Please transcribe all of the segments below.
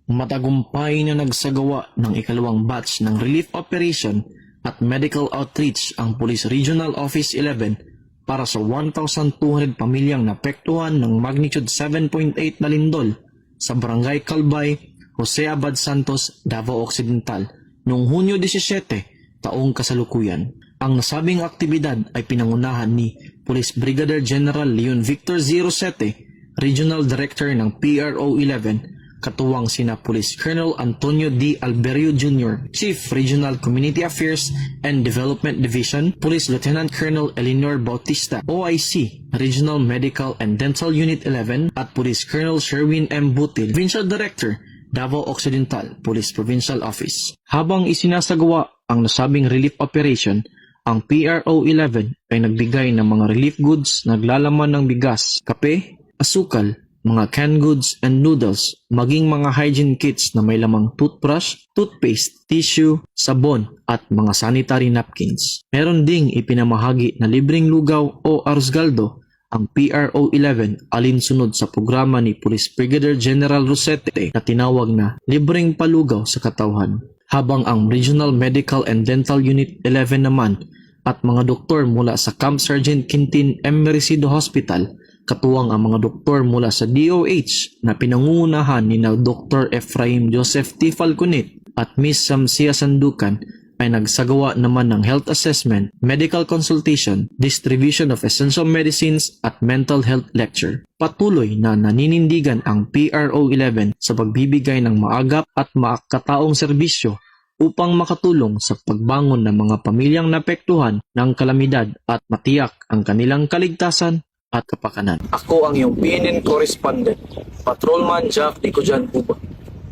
Matagumpay na nagsagawa ng ikalawang batch ng relief operation at medical outreach ang Police Regional Office 11 para sa 1,200 pamilyang napektuhan ng magnitude 7.8 na lindol sa Barangay Calbay, Jose Abad Santos, Davao Occidental noong Hunyo 17, taong kasalukuyan. Ang nasabing aktibidad ay pinangunahan ni Police Brigadier General Leon Victor 07, Regional Director ng PRO 11, katuwang sina Police Colonel Antonio D. Alberio Jr., Chief Regional Community Affairs and Development Division, Police Lieutenant Colonel Eleanor Bautista, OIC, Regional Medical and Dental Unit 11, at Police Colonel Sherwin M. Butil, Provincial Director, Davao Occidental Police Provincial Office. Habang isinasagawa ang nasabing relief operation, ang PRO 11 ay nagbigay ng mga relief goods na naglalaman ng bigas, kape, asukal, mga canned goods and noodles, maging mga hygiene kits na may lamang toothbrush, toothpaste, tissue, sabon at mga sanitary napkins. Meron ding ipinamahagi na libreng lugaw o arroz-galdo ang PRO 11 alinsunod sa programa ni Police Brigadier General Rosete na tinawag na libreng palugaw sa katawhan. Habang ang Regional Medical and Dental Unit 11 naman at mga doktor mula sa Camp Sergeant Quintin M. Merecido Hospital, katuwang ang mga doktor mula sa DOH na pinangungunahan ni na Dr. Efraim Joseph T. Falconet at Miss Samsia Sandukan, ay nagsagawa naman ng health assessment, medical consultation, distribution of essential medicines at mental health lecture. Patuloy na naninindigan ang PRO 11 sa pagbibigay ng maagap at makataong serbisyo upang makatulong sa pagbangon ng mga pamilyang napektuhan ng kalamidad at matiyak ang kanilang kaligtasan at kapakanan. Ako ang iyong PNN correspondent, Patrolman Jack Dicojan Uba,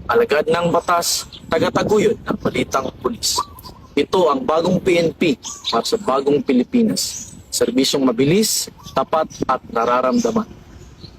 alagad ng batas, tagataguyod ng balitang pulis. Ito ang bagong PNP para sa bagong Pilipinas. Serbisyong mabilis, tapat at nararamdaman.